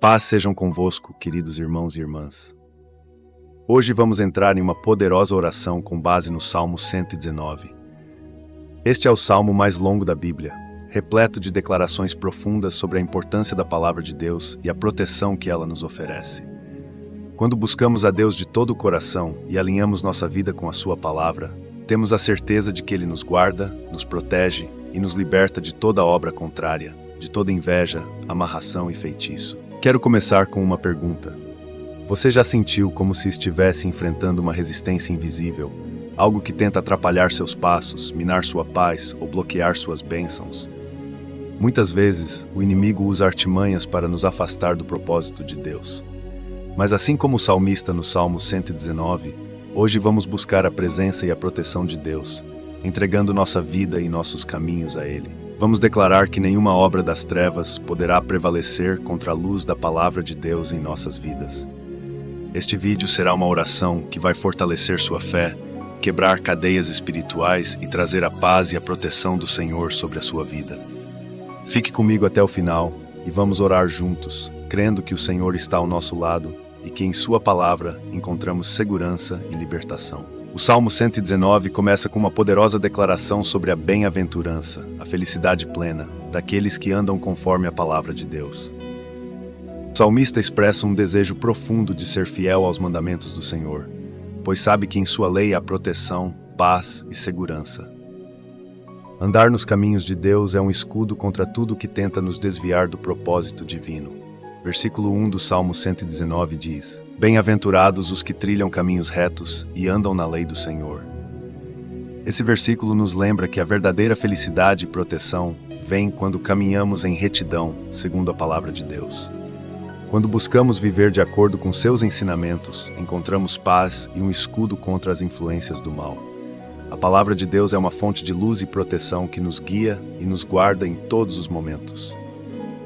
Paz sejam convosco, queridos irmãos e irmãs. Hoje vamos entrar em uma poderosa oração com base no Salmo 119. Este é o salmo mais longo da Bíblia, repleto de declarações profundas sobre a importância da palavra de Deus e a proteção que ela nos oferece. Quando buscamos a Deus de todo o coração e alinhamos nossa vida com a sua palavra, temos a certeza de que Ele nos guarda, nos protege e nos liberta de toda obra contrária, de toda inveja, amarração e feitiço. Quero começar com uma pergunta. Você já sentiu como se estivesse enfrentando uma resistência invisível, algo que tenta atrapalhar seus passos, minar sua paz ou bloquear suas bênçãos? Muitas vezes, o inimigo usa artimanhas para nos afastar do propósito de Deus. Mas assim como o salmista no Salmo 119, hoje vamos buscar a presença e a proteção de Deus, entregando nossa vida e nossos caminhos a Ele. Vamos declarar que nenhuma obra das trevas poderá prevalecer contra a luz da palavra de Deus em nossas vidas. Este vídeo será uma oração que vai fortalecer sua fé, quebrar cadeias espirituais e trazer a paz e a proteção do Senhor sobre a sua vida. Fique comigo até o final e vamos orar juntos, crendo que o Senhor está ao nosso lado e que em sua palavra encontramos segurança e libertação. O Salmo 119 começa com uma poderosa declaração sobre a bem-aventurança, a felicidade plena, daqueles que andam conforme a palavra de Deus. O salmista expressa um desejo profundo de ser fiel aos mandamentos do Senhor, pois sabe que em sua lei há proteção, paz e segurança. Andar nos caminhos de Deus é um escudo contra tudo que tenta nos desviar do propósito divino. Versículo 1 do Salmo 119 diz: Bem-aventurados os que trilham caminhos retos e andam na lei do Senhor. Esse versículo nos lembra que a verdadeira felicidade e proteção vem quando caminhamos em retidão, segundo a palavra de Deus. Quando buscamos viver de acordo com seus ensinamentos, encontramos paz e um escudo contra as influências do mal. A palavra de Deus é uma fonte de luz e proteção que nos guia e nos guarda em todos os momentos.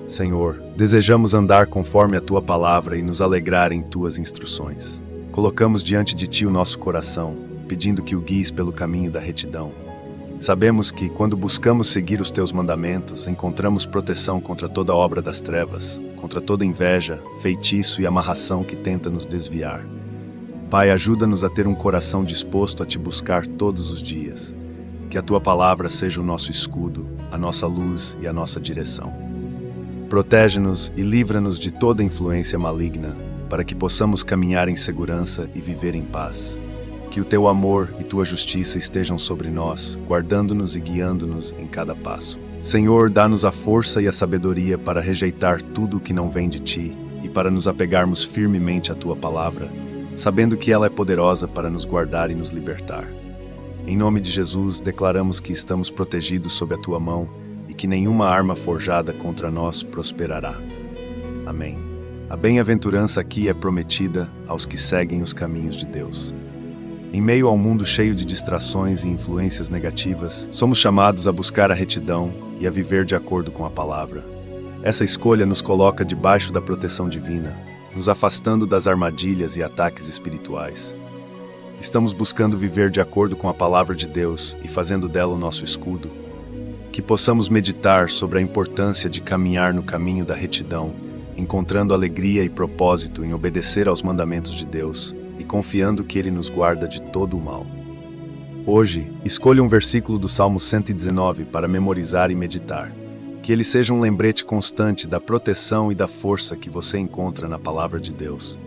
Senhor, desejamos andar conforme a Tua palavra e nos alegrar em Tuas instruções. Colocamos diante de Ti o nosso coração, pedindo que o guies pelo caminho da retidão. Sabemos que, quando buscamos seguir os Teus mandamentos, encontramos proteção contra toda obra das trevas, contra toda inveja, feitiço e amarração que tenta nos desviar. Pai, ajuda-nos a ter um coração disposto a Te buscar todos os dias. Que a Tua palavra seja o nosso escudo, a nossa luz e a nossa direção. Protege-nos e livra-nos de toda influência maligna, para que possamos caminhar em segurança e viver em paz. Que o Teu amor e Tua justiça estejam sobre nós, guardando-nos e guiando-nos em cada passo. Senhor, dá-nos a força e a sabedoria para rejeitar tudo o que não vem de Ti e para nos apegarmos firmemente à Tua palavra, sabendo que ela é poderosa para nos guardar e nos libertar. Em nome de Jesus, declaramos que estamos protegidos sob a Tua mão e que nenhuma arma forjada contra nós prosperará. Amém. A bem-aventurança aqui é prometida aos que seguem os caminhos de Deus. Em meio ao mundo cheio de distrações e influências negativas, somos chamados a buscar a retidão e a viver de acordo com a palavra. Essa escolha nos coloca debaixo da proteção divina, nos afastando das armadilhas e ataques espirituais. Estamos buscando viver de acordo com a palavra de Deus e fazendo dela o nosso escudo. Que possamos meditar sobre a importância de caminhar no caminho da retidão, encontrando alegria e propósito em obedecer aos mandamentos de Deus e confiando que Ele nos guarda de todo o mal. Hoje, escolha um versículo do Salmo 119 para memorizar e meditar. Que ele seja um lembrete constante da proteção e da força que você encontra na palavra de Deus.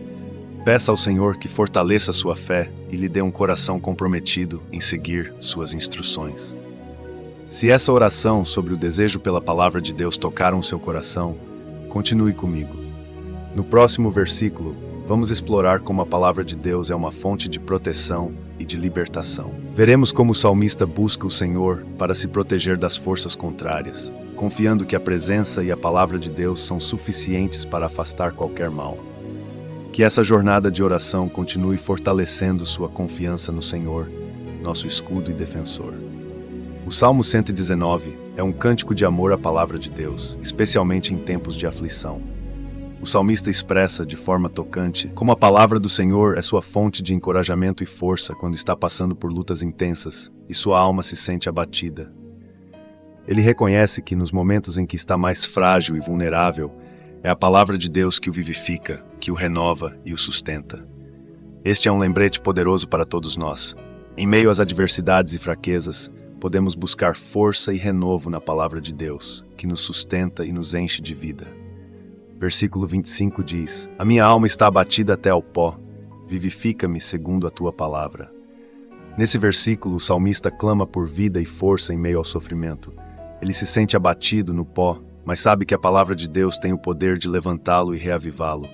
Peça ao Senhor que fortaleça sua fé e lhe dê um coração comprometido em seguir suas instruções. Se essa oração sobre o desejo pela palavra de Deus tocaram o seu coração, continue comigo. No próximo versículo, vamos explorar como a palavra de Deus é uma fonte de proteção e de libertação. Veremos como o salmista busca o Senhor para se proteger das forças contrárias, confiando que a presença e a palavra de Deus são suficientes para afastar qualquer mal. Que essa jornada de oração continue fortalecendo sua confiança no Senhor, nosso escudo e defensor. O Salmo 119 é um cântico de amor à palavra de Deus, especialmente em tempos de aflição. O salmista expressa de forma tocante como a palavra do Senhor é sua fonte de encorajamento e força quando está passando por lutas intensas e sua alma se sente abatida. Ele reconhece que nos momentos em que está mais frágil e vulnerável, É a palavra de Deus que o vivifica, que o renova e o sustenta. Este é um lembrete poderoso para todos nós. Em meio às adversidades e fraquezas, podemos buscar força e renovo na palavra de Deus, que nos sustenta e nos enche de vida. Versículo 25 diz: A minha alma está abatida até ao pó, vivifica-me segundo a tua palavra. Nesse versículo, o salmista clama por vida e força em meio ao sofrimento. Ele se sente abatido no pó, mas sabe que a palavra de Deus tem o poder de levantá-lo e reavivá-lo.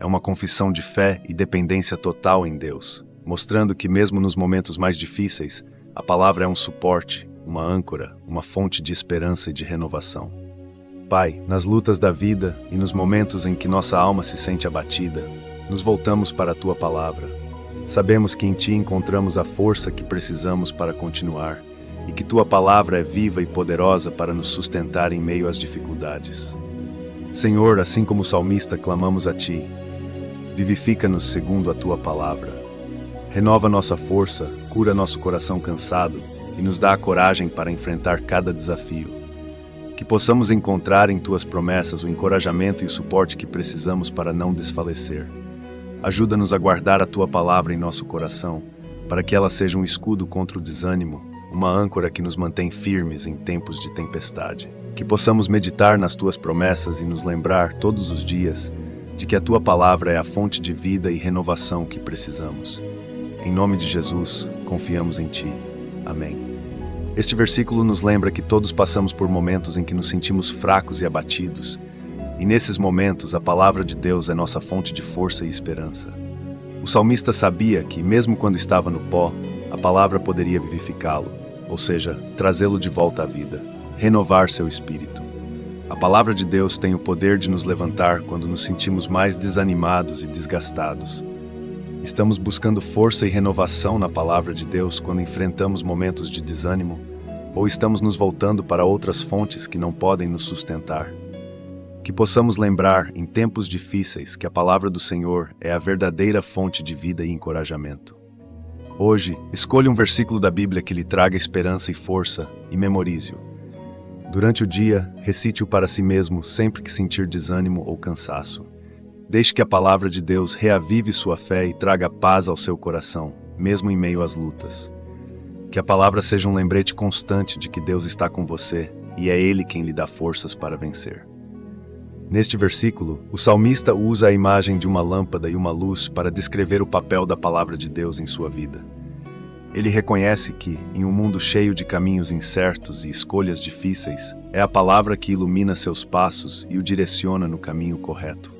É uma confissão de fé e dependência total em Deus, mostrando que mesmo nos momentos mais difíceis, a palavra é um suporte, uma âncora, uma fonte de esperança e de renovação. Pai, nas lutas da vida e nos momentos em que nossa alma se sente abatida, nos voltamos para a tua palavra. Sabemos que em ti encontramos a força que precisamos para continuar, e que tua palavra é viva e poderosa para nos sustentar em meio às dificuldades. Senhor, assim como o salmista, clamamos a ti. Vivifica-nos segundo a tua palavra. Renova nossa força, cura nosso coração cansado e nos dá a coragem para enfrentar cada desafio. Que possamos encontrar em tuas promessas o encorajamento e o suporte que precisamos para não desfalecer. Ajuda-nos a guardar a tua palavra em nosso coração, para que ela seja um escudo contra o desânimo, uma âncora que nos mantém firmes em tempos de tempestade. Que possamos meditar nas tuas promessas e nos lembrar todos os dias de que a tua palavra é a fonte de vida e renovação que precisamos. Em nome de Jesus, confiamos em ti. Amém. Este versículo nos lembra que todos passamos por momentos em que nos sentimos fracos e abatidos, e nesses momentos a palavra de Deus é nossa fonte de força e esperança. O salmista sabia que, mesmo quando estava no pó, a palavra poderia vivificá-lo, ou seja, trazê-lo de volta à vida, renovar seu espírito. A palavra de Deus tem o poder de nos levantar quando nos sentimos mais desanimados e desgastados. Estamos buscando força e renovação na palavra de Deus quando enfrentamos momentos de desânimo, ou estamos nos voltando para outras fontes que não podem nos sustentar. Que possamos lembrar, em tempos difíceis, que a palavra do Senhor é a verdadeira fonte de vida e encorajamento. Hoje, escolha um versículo da Bíblia que lhe traga esperança e força e memorize-o. Durante o dia, recite-o para si mesmo sempre que sentir desânimo ou cansaço. Deixe que a palavra de Deus reavive sua fé e traga paz ao seu coração, mesmo em meio às lutas. Que a palavra seja um lembrete constante de que Deus está com você e é Ele quem lhe dá forças para vencer. Neste versículo, o salmista usa a imagem de uma lâmpada e uma luz para descrever o papel da palavra de Deus em sua vida. Ele reconhece que, em um mundo cheio de caminhos incertos e escolhas difíceis, é a palavra que ilumina seus passos e o direciona no caminho correto.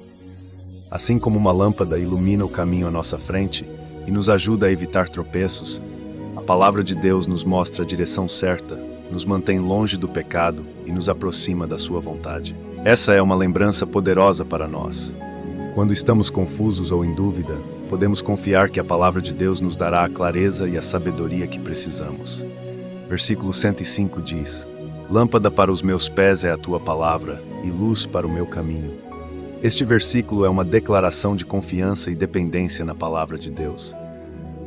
Assim como uma lâmpada ilumina o caminho à nossa frente e nos ajuda a evitar tropeços, a palavra de Deus nos mostra a direção certa, nos mantém longe do pecado e nos aproxima da sua vontade. Essa é uma lembrança poderosa para nós. Quando estamos confusos ou em dúvida, podemos confiar que a palavra de Deus nos dará a clareza e a sabedoria que precisamos. Versículo 105 diz: Lâmpada para os meus pés é a tua palavra, e luz para o meu caminho. Este versículo é uma declaração de confiança e dependência na palavra de Deus.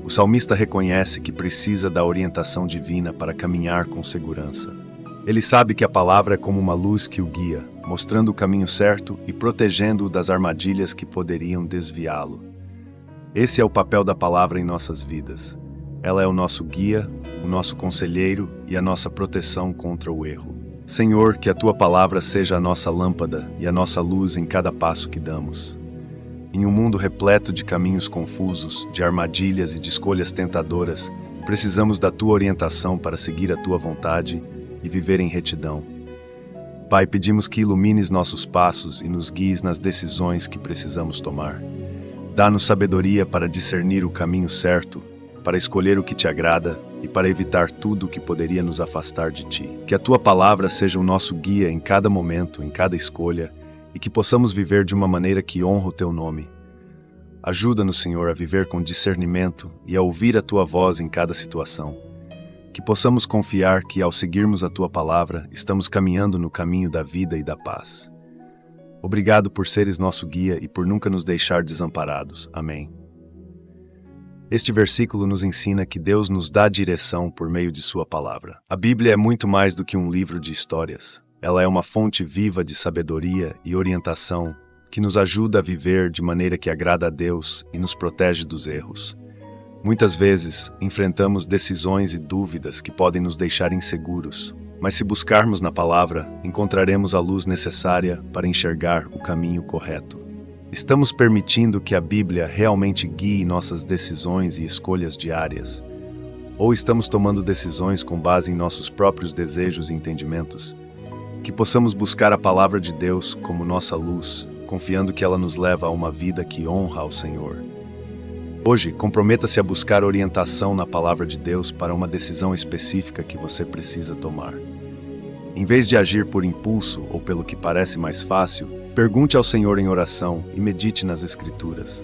O salmista reconhece que precisa da orientação divina para caminhar com segurança. Ele sabe que a palavra é como uma luz que o guia, mostrando o caminho certo e protegendo-o das armadilhas que poderiam desviá-lo. Esse é o papel da palavra em nossas vidas. Ela é o nosso guia, o nosso conselheiro e a nossa proteção contra o erro. Senhor, que a tua palavra seja a nossa lâmpada e a nossa luz em cada passo que damos. Em um mundo repleto de caminhos confusos, de armadilhas e de escolhas tentadoras, precisamos da tua orientação para seguir a tua vontade e viver em retidão. Pai, pedimos que ilumines nossos passos e nos guies nas decisões que precisamos tomar. Dá-nos sabedoria para discernir o caminho certo, para escolher o que te agrada e para evitar tudo o que poderia nos afastar de ti. Que a tua palavra seja o nosso guia em cada momento, em cada escolha, e que possamos viver de uma maneira que honra o teu nome. Ajuda-nos, Senhor, a viver com discernimento e a ouvir a tua voz em cada situação. Que possamos confiar que, ao seguirmos a tua palavra, estamos caminhando no caminho da vida e da paz. Obrigado por seres nosso guia e por nunca nos deixar desamparados. Amém. Este versículo nos ensina que Deus nos dá direção por meio de sua palavra. A Bíblia é muito mais do que um livro de histórias. Ela é uma fonte viva de sabedoria e orientação que nos ajuda a viver de maneira que agrada a Deus e nos protege dos erros. Muitas vezes, enfrentamos decisões e dúvidas que podem nos deixar inseguros, mas se buscarmos na palavra, encontraremos a luz necessária para enxergar o caminho correto. Estamos permitindo que a Bíblia realmente guie nossas decisões e escolhas diárias? Ou estamos tomando decisões com base em nossos próprios desejos e entendimentos? Que possamos buscar a palavra de Deus como nossa luz, confiando que ela nos leva a uma vida que honra ao Senhor. Hoje, comprometa-se a buscar orientação na palavra de Deus para uma decisão específica que você precisa tomar. Em vez de agir por impulso ou pelo que parece mais fácil, pergunte ao Senhor em oração e medite nas Escrituras.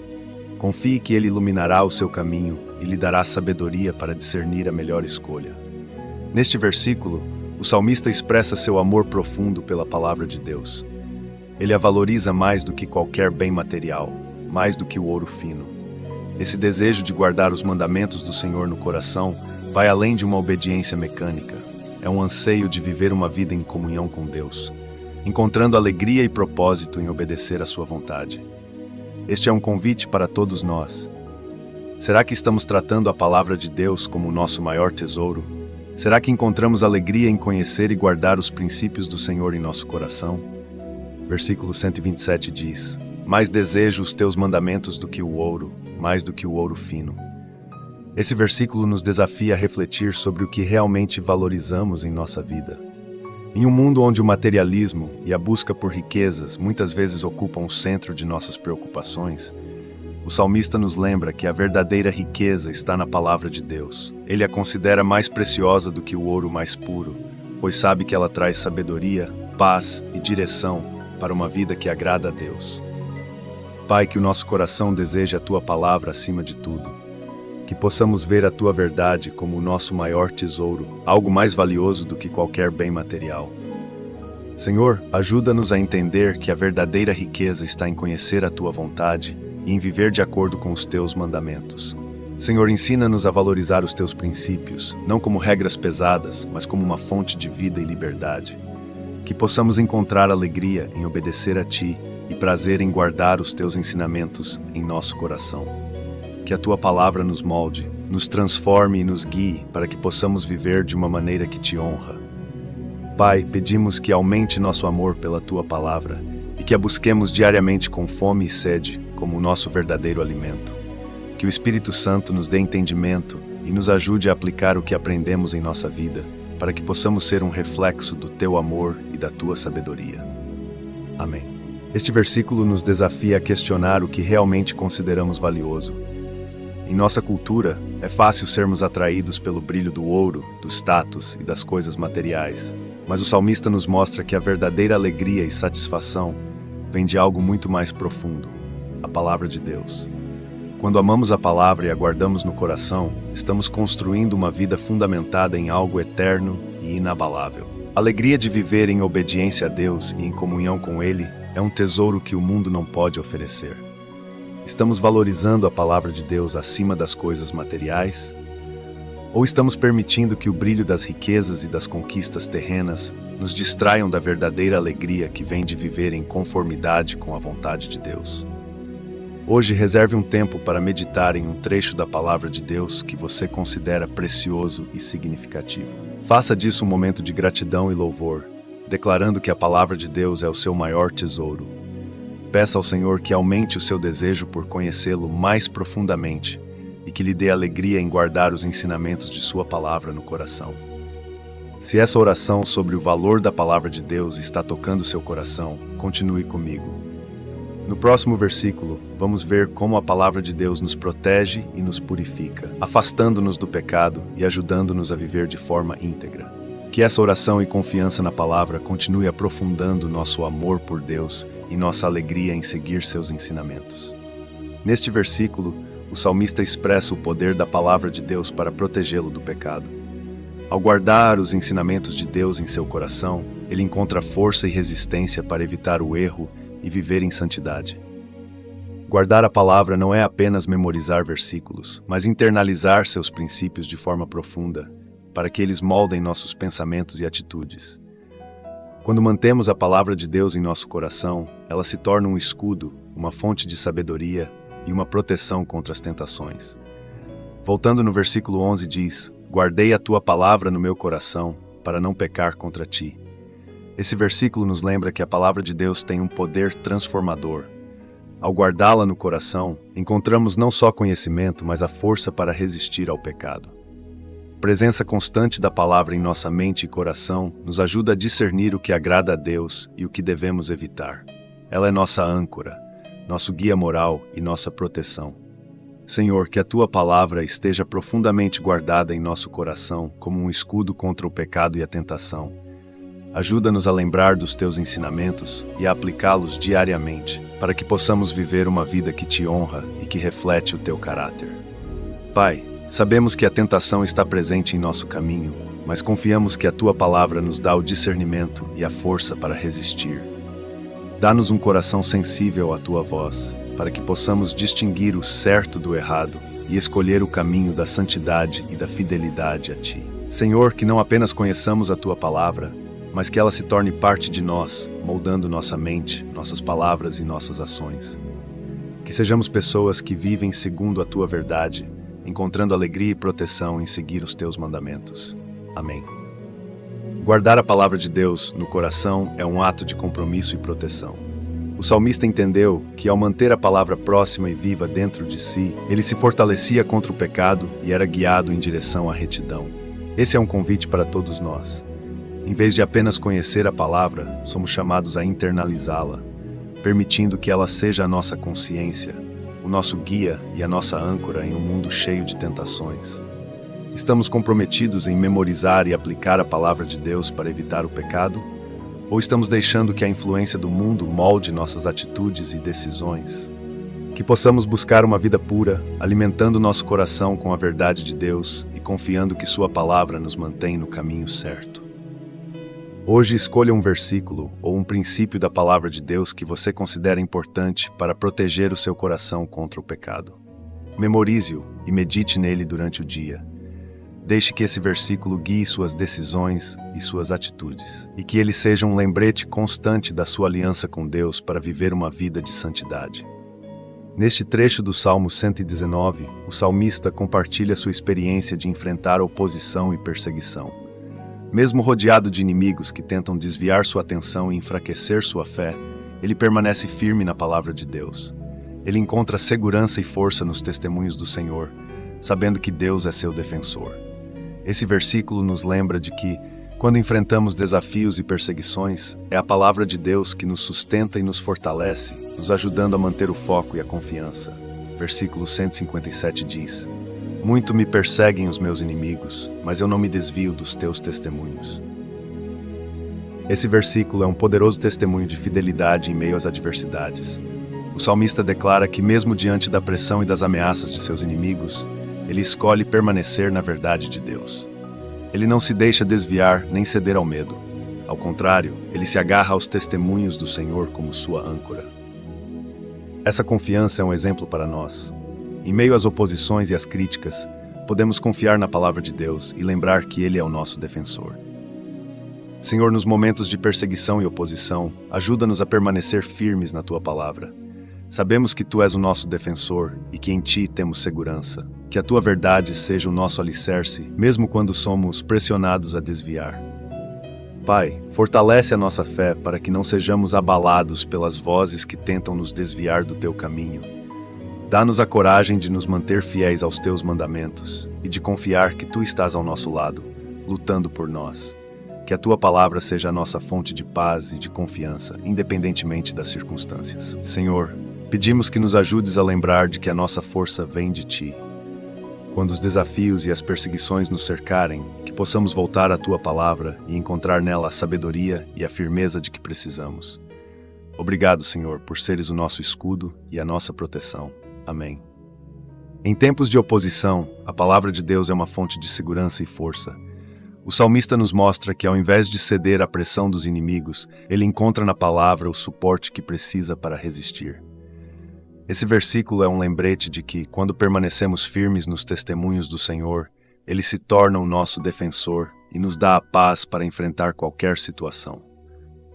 Confie que Ele iluminará o seu caminho e lhe dará sabedoria para discernir a melhor escolha. Neste versículo, o salmista expressa seu amor profundo pela palavra de Deus. Ele a valoriza mais do que qualquer bem material, mais do que o ouro fino. Esse desejo de guardar os mandamentos do Senhor no coração vai além de uma obediência mecânica. É um anseio de viver uma vida em comunhão com Deus, encontrando alegria e propósito em obedecer à sua vontade. Este é um convite para todos nós. Será que estamos tratando a palavra de Deus como o nosso maior tesouro? Será que encontramos alegria em conhecer e guardar os princípios do Senhor em nosso coração? Versículo 127 diz: Mais desejo os teus mandamentos do que o ouro, mais do que o ouro fino. Esse versículo nos desafia a refletir sobre o que realmente valorizamos em nossa vida. Em um mundo onde o materialismo e a busca por riquezas muitas vezes ocupam o centro de nossas preocupações, o salmista nos lembra que a verdadeira riqueza está na palavra de Deus. Ele a considera mais preciosa do que o ouro mais puro, pois sabe que ela traz sabedoria, paz e direção para uma vida que agrada a Deus. Pai, que o nosso coração deseje a Tua palavra acima de tudo. Que possamos ver a Tua verdade como o nosso maior tesouro, algo mais valioso do que qualquer bem material. Senhor, ajuda-nos a entender que a verdadeira riqueza está em conhecer a Tua vontade e em viver de acordo com os Teus mandamentos. Senhor, ensina-nos a valorizar os Teus princípios, não como regras pesadas, mas como uma fonte de vida e liberdade. Que possamos encontrar alegria em obedecer a Ti e prazer em guardar os Teus ensinamentos em nosso coração. Que a Tua palavra nos molde, nos transforme e nos guie para que possamos viver de uma maneira que Te honra. Pai, pedimos que aumente nosso amor pela Tua palavra e que a busquemos diariamente com fome e sede como o nosso verdadeiro alimento. Que o Espírito Santo nos dê entendimento e nos ajude a aplicar o que aprendemos em nossa vida, para que possamos ser um reflexo do Teu amor e da Tua sabedoria. Amém. Este versículo nos desafia a questionar o que realmente consideramos valioso. Em nossa cultura, é fácil sermos atraídos pelo brilho do ouro, do status e das coisas materiais, mas o salmista nos mostra que a verdadeira alegria e satisfação vem de algo muito mais profundo, a palavra de Deus. Quando amamos a palavra e a guardamos no coração, estamos construindo uma vida fundamentada em algo eterno e inabalável. A alegria de viver em obediência a Deus e em comunhão com Ele é um tesouro que o mundo não pode oferecer. Estamos valorizando a palavra de Deus acima das coisas materiais? Ou estamos permitindo que o brilho das riquezas e das conquistas terrenas nos distraiam da verdadeira alegria que vem de viver em conformidade com a vontade de Deus? Hoje, reserve um tempo para meditar em um trecho da palavra de Deus que você considera precioso e significativo. Faça disso um momento de gratidão e louvor, declarando que a palavra de Deus é o seu maior tesouro. Peça ao Senhor que aumente o seu desejo por conhecê-lo mais profundamente e que lhe dê alegria em guardar os ensinamentos de sua palavra no coração. Se essa oração sobre o valor da palavra de Deus está tocando seu coração, continue comigo. No próximo versículo, vamos ver como a palavra de Deus nos protege e nos purifica, afastando-nos do pecado e ajudando-nos a viver de forma íntegra. Que essa oração e confiança na palavra continue aprofundando nosso amor por Deus e nossa alegria em seguir seus ensinamentos. Neste versículo, o salmista expressa o poder da palavra de Deus para protegê-lo do pecado. Ao guardar os ensinamentos de Deus em seu coração, ele encontra força e resistência para evitar o erro e viver em santidade. Guardar a palavra não é apenas memorizar versículos, mas internalizar seus princípios de forma profunda, para que eles moldem nossos pensamentos e atitudes. Quando mantemos a palavra de Deus em nosso coração, ela se torna um escudo, uma fonte de sabedoria e uma proteção contra as tentações. Voltando no versículo 11 diz: "Guardei a tua palavra no meu coração, para não pecar contra ti." Esse versículo nos lembra que a palavra de Deus tem um poder transformador. Ao guardá-la no coração, encontramos não só conhecimento, mas a força para resistir ao pecado. A presença constante da palavra em nossa mente e coração nos ajuda a discernir o que agrada a Deus e o que devemos evitar. Ela é nossa âncora, nosso guia moral e nossa proteção. Senhor, que a tua palavra esteja profundamente guardada em nosso coração como um escudo contra o pecado e a tentação. Ajuda-nos a lembrar dos teus ensinamentos e a aplicá-los diariamente, para que possamos viver uma vida que te honra e que reflete o teu caráter. Pai, sabemos que a tentação está presente em nosso caminho, mas confiamos que a tua palavra nos dá o discernimento e a força para resistir. Dá-nos um coração sensível à tua voz, para que possamos distinguir o certo do errado e escolher o caminho da santidade e da fidelidade a ti. Senhor, que não apenas conheçamos a tua palavra, mas que ela se torne parte de nós, moldando nossa mente, nossas palavras e nossas ações. Que sejamos pessoas que vivem segundo a tua verdade, encontrando alegria e proteção em seguir os teus mandamentos. Amém. Guardar a palavra de Deus no coração é um ato de compromisso e proteção. O salmista entendeu que, ao manter a palavra próxima e viva dentro de si, ele se fortalecia contra o pecado e era guiado em direção à retidão. Esse é um convite para todos nós. Em vez de apenas conhecer a palavra, somos chamados a internalizá-la, permitindo que ela seja a nossa consciência, o nosso guia e a nossa âncora em um mundo cheio de tentações. Estamos comprometidos em memorizar e aplicar a palavra de Deus para evitar o pecado? Ou estamos deixando que a influência do mundo molde nossas atitudes e decisões? Que possamos buscar uma vida pura, alimentando nosso coração com a verdade de Deus e confiando que sua palavra nos mantém no caminho certo. Hoje escolha um versículo ou um princípio da palavra de Deus que você considera importante para proteger o seu coração contra o pecado. Memorize-o e medite nele durante o dia. Deixe que esse versículo guie suas decisões e suas atitudes, e que ele seja um lembrete constante da sua aliança com Deus para viver uma vida de santidade. Neste trecho do Salmo 119, o salmista compartilha sua experiência de enfrentar oposição e perseguição. Mesmo rodeado de inimigos que tentam desviar sua atenção e enfraquecer sua fé, ele permanece firme na palavra de Deus. Ele encontra segurança e força nos testemunhos do Senhor, sabendo que Deus é seu defensor. Esse versículo nos lembra de que, quando enfrentamos desafios e perseguições, é a palavra de Deus que nos sustenta e nos fortalece, nos ajudando a manter o foco e a confiança. Versículo 157 diz: "Muito me perseguem os meus inimigos, mas eu não me desvio dos teus testemunhos." Esse versículo é um poderoso testemunho de fidelidade em meio às adversidades. O salmista declara que, mesmo diante da pressão e das ameaças de seus inimigos, ele escolhe permanecer na verdade de Deus. Ele não se deixa desviar nem ceder ao medo. Ao contrário, ele se agarra aos testemunhos do Senhor como sua âncora. Essa confiança é um exemplo para nós. Em meio às oposições e às críticas, podemos confiar na palavra de Deus e lembrar que Ele é o nosso defensor. Senhor, nos momentos de perseguição e oposição, ajuda-nos a permanecer firmes na Tua palavra. Sabemos que Tu és o nosso defensor e que em Ti temos segurança. Que a Tua verdade seja o nosso alicerce, mesmo quando somos pressionados a desviar. Pai, fortalece a nossa fé para que não sejamos abalados pelas vozes que tentam nos desviar do Teu caminho. Dá-nos a coragem de nos manter fiéis aos Teus mandamentos e de confiar que Tu estás ao nosso lado, lutando por nós. Que a Tua palavra seja a nossa fonte de paz e de confiança, independentemente das circunstâncias. Senhor, pedimos que nos ajudes a lembrar de que a nossa força vem de Ti. Quando os desafios e as perseguições nos cercarem, que possamos voltar à Tua palavra e encontrar nela a sabedoria e a firmeza de que precisamos. Obrigado, Senhor, por seres o nosso escudo e a nossa proteção. Amém. Em tempos de oposição, a palavra de Deus é uma fonte de segurança e força. O salmista nos mostra que, ao invés de ceder à pressão dos inimigos, ele encontra na palavra o suporte que precisa para resistir. Esse versículo é um lembrete de que, quando permanecemos firmes nos testemunhos do Senhor, Ele se torna o nosso defensor e nos dá a paz para enfrentar qualquer situação.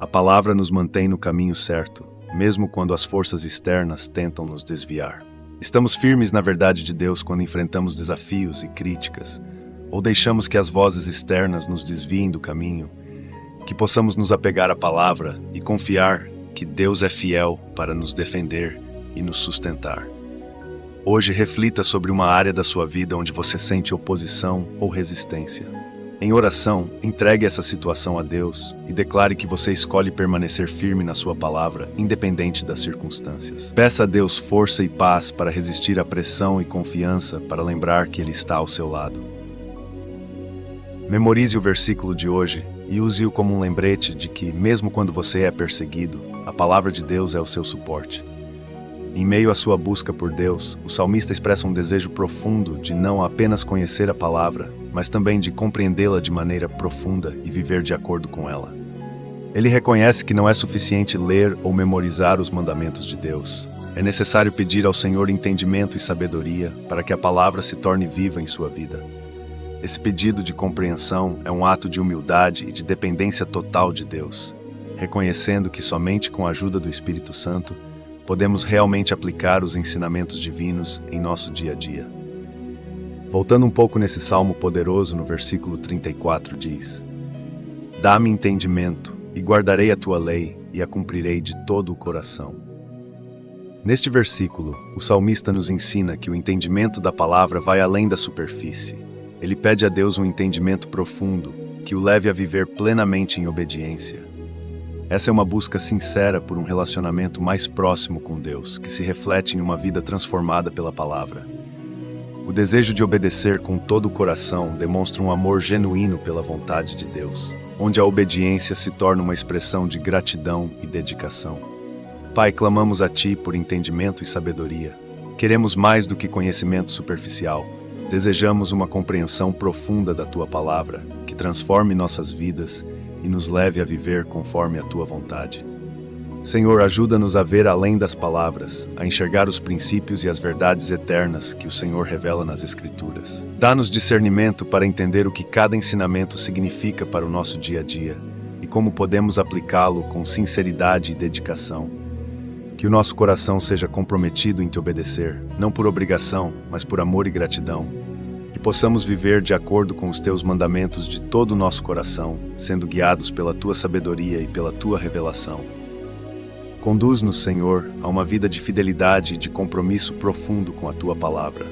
A palavra nos mantém no caminho certo, mesmo quando as forças externas tentam nos desviar. Estamos firmes na verdade de Deus quando enfrentamos desafios e críticas, ou deixamos que as vozes externas nos desviem do caminho, que possamos nos apegar à palavra e confiar que Deus é fiel para nos defender e nos sustentar. Hoje reflita sobre uma área da sua vida onde você sente oposição ou resistência. Em oração, entregue essa situação a Deus e declare que você escolhe permanecer firme na sua palavra, independente das circunstâncias. Peça a Deus força e paz para resistir à pressão e confiança para lembrar que Ele está ao seu lado. Memorize o versículo de hoje e use-o como um lembrete de que, mesmo quando você é perseguido, a palavra de Deus é o seu suporte. Em meio à sua busca por Deus, o salmista expressa um desejo profundo de não apenas conhecer a palavra, mas também de compreendê-la de maneira profunda e viver de acordo com ela. Ele reconhece que não é suficiente ler ou memorizar os mandamentos de Deus. É necessário pedir ao Senhor entendimento e sabedoria para que a palavra se torne viva em sua vida. Esse pedido de compreensão é um ato de humildade e de dependência total de Deus, reconhecendo que somente com a ajuda do Espírito Santo podemos realmente aplicar os ensinamentos divinos em nosso dia a dia. Voltando um pouco nesse salmo poderoso, no versículo 34 diz: Dá-me entendimento, e guardarei a tua lei, e a cumprirei de todo o coração. Neste versículo, o salmista nos ensina que o entendimento da palavra vai além da superfície. Ele pede a Deus um entendimento profundo, que o leve a viver plenamente em obediência. Essa é uma busca sincera por um relacionamento mais próximo com Deus, que se reflete em uma vida transformada pela palavra. O desejo de obedecer com todo o coração demonstra um amor genuíno pela vontade de Deus, onde a obediência se torna uma expressão de gratidão e dedicação. Pai, clamamos a Ti por entendimento e sabedoria. Queremos mais do que conhecimento superficial. Desejamos uma compreensão profunda da Tua palavra, que transforme nossas vidas e nos leve a viver conforme a Tua vontade. Senhor, ajuda-nos a ver além das palavras, a enxergar os princípios e as verdades eternas que o Senhor revela nas Escrituras. Dá-nos discernimento para entender o que cada ensinamento significa para o nosso dia a dia e como podemos aplicá-lo com sinceridade e dedicação. Que o nosso coração seja comprometido em Te obedecer, não por obrigação, mas por amor e gratidão. Que possamos viver de acordo com os Teus mandamentos de todo o nosso coração, sendo guiados pela Tua sabedoria e pela Tua revelação. Conduz-nos, Senhor, a uma vida de fidelidade e de compromisso profundo com a Tua palavra.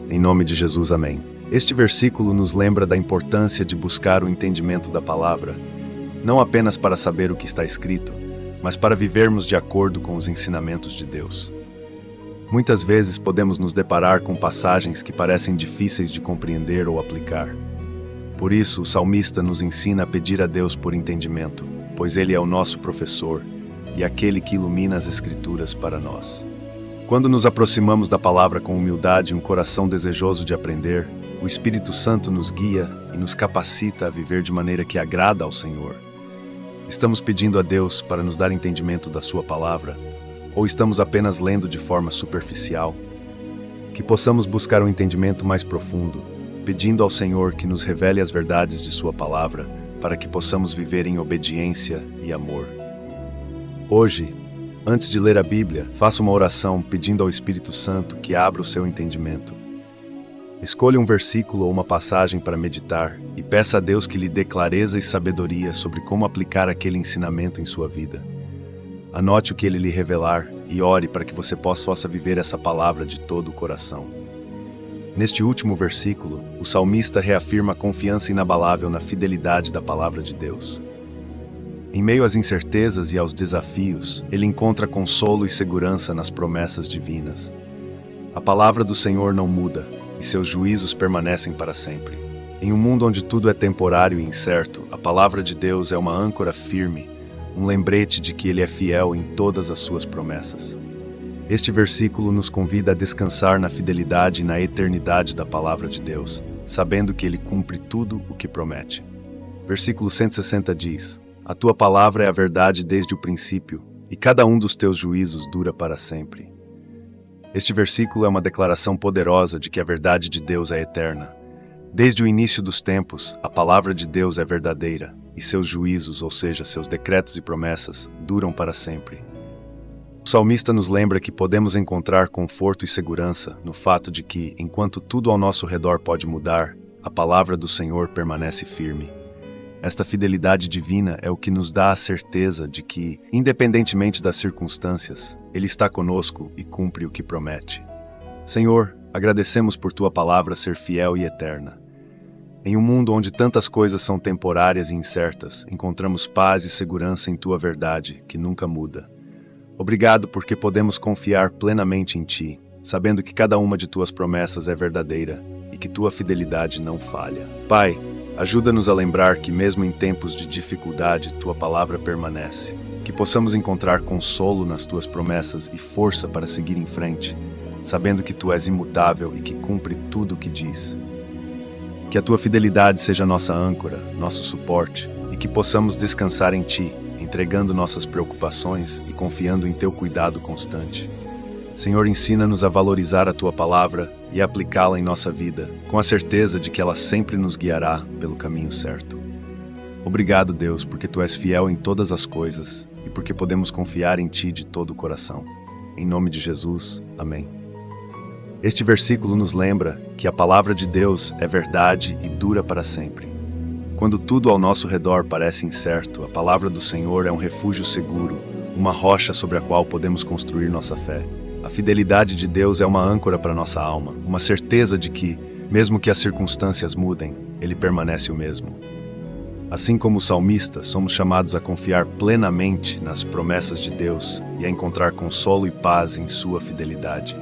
Em nome de Jesus, amém. Este versículo nos lembra da importância de buscar o entendimento da palavra, não apenas para saber o que está escrito, mas para vivermos de acordo com os ensinamentos de Deus. Muitas vezes podemos nos deparar com passagens que parecem difíceis de compreender ou aplicar. Por isso, o salmista nos ensina a pedir a Deus por entendimento, pois Ele é o nosso professor e aquele que ilumina as Escrituras para nós. Quando nos aproximamos da palavra com humildade e um coração desejoso de aprender, o Espírito Santo nos guia e nos capacita a viver de maneira que agrada ao Senhor. Estamos pedindo a Deus para nos dar entendimento da Sua palavra, ou estamos apenas lendo de forma superficial? Que possamos buscar um entendimento mais profundo, pedindo ao Senhor que nos revele as verdades de Sua palavra, para que possamos viver em obediência e amor. Hoje, antes de ler a Bíblia, faça uma oração pedindo ao Espírito Santo que abra o seu entendimento. Escolha um versículo ou uma passagem para meditar e peça a Deus que lhe dê clareza e sabedoria sobre como aplicar aquele ensinamento em sua vida. Anote o que Ele lhe revelar e ore para que você possa viver essa palavra de todo o coração. Neste último versículo, o salmista reafirma a confiança inabalável na fidelidade da palavra de Deus. Em meio às incertezas e aos desafios, ele encontra consolo e segurança nas promessas divinas. A palavra do Senhor não muda, e seus juízos permanecem para sempre. Em um mundo onde tudo é temporário e incerto, a palavra de Deus é uma âncora firme, um lembrete de que Ele é fiel em todas as suas promessas. Este versículo nos convida a descansar na fidelidade e na eternidade da palavra de Deus, sabendo que Ele cumpre tudo o que promete. Versículo 160 diz: A tua palavra é a verdade desde o princípio, e cada um dos teus juízos dura para sempre. Este versículo é uma declaração poderosa de que a verdade de Deus é eterna. Desde o início dos tempos, a palavra de Deus é verdadeira, e seus juízos, ou seja, seus decretos e promessas, duram para sempre. O salmista nos lembra que podemos encontrar conforto e segurança no fato de que, enquanto tudo ao nosso redor pode mudar, a palavra do Senhor permanece firme. Esta fidelidade divina é o que nos dá a certeza de que, independentemente das circunstâncias, Ele está conosco e cumpre o que promete. Senhor, agradecemos por Tua palavra ser fiel e eterna. Em um mundo onde tantas coisas são temporárias e incertas, encontramos paz e segurança em Tua verdade, que nunca muda. Obrigado porque podemos confiar plenamente em Ti, sabendo que cada uma de Tuas promessas é verdadeira e que Tua fidelidade não falha. Pai, ajuda-nos a lembrar que mesmo em tempos de dificuldade, Tua palavra permanece. Que possamos encontrar consolo nas Tuas promessas e força para seguir em frente, sabendo que Tu és imutável e que cumpre tudo o que diz. Que a Tua fidelidade seja nossa âncora, nosso suporte, e que possamos descansar em Ti, entregando nossas preocupações e confiando em Teu cuidado constante. Senhor, ensina-nos a valorizar a Tua palavra e aplicá-la em nossa vida, com a certeza de que ela sempre nos guiará pelo caminho certo. Obrigado, Deus, porque Tu és fiel em todas as coisas e porque podemos confiar em Ti de todo o coração. Em nome de Jesus, amém. Este versículo nos lembra que a palavra de Deus é verdade e dura para sempre. Quando tudo ao nosso redor parece incerto, a palavra do Senhor é um refúgio seguro, uma rocha sobre a qual podemos construir nossa fé. A fidelidade de Deus é uma âncora para nossa alma, uma certeza de que, mesmo que as circunstâncias mudem, Ele permanece o mesmo. Assim como o salmista, somos chamados a confiar plenamente nas promessas de Deus e a encontrar consolo e paz em Sua fidelidade.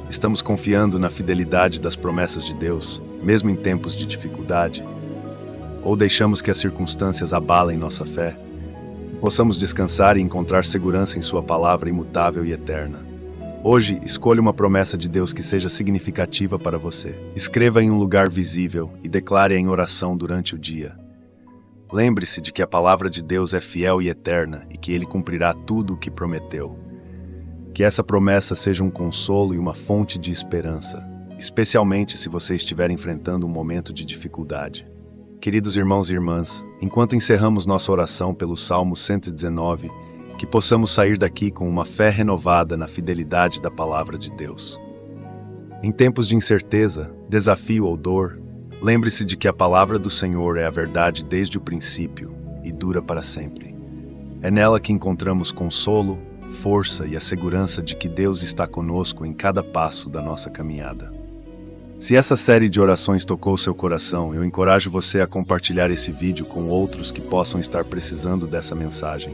Estamos confiando na fidelidade das promessas de Deus, mesmo em tempos de dificuldade? Ou deixamos que as circunstâncias abalem nossa fé? Possamos descansar e encontrar segurança em Sua palavra imutável e eterna. Hoje, escolha uma promessa de Deus que seja significativa para você. Escreva em um lugar visível e declare-a em oração durante o dia. Lembre-se de que a palavra de Deus é fiel e eterna e que Ele cumprirá tudo o que prometeu. Que essa promessa seja um consolo e uma fonte de esperança, especialmente se você estiver enfrentando um momento de dificuldade. Queridos irmãos e irmãs, enquanto encerramos nossa oração pelo Salmo 119, que possamos sair daqui com uma fé renovada na fidelidade da palavra de Deus. Em tempos de incerteza, desafio ou dor, lembre-se de que a palavra do Senhor é a verdade desde o princípio e dura para sempre. É nela que encontramos consolo, força e a segurança de que Deus está conosco em cada passo da nossa caminhada. Se essa série de orações tocou seu coração, eu encorajo você a compartilhar esse vídeo com outros que possam estar precisando dessa mensagem.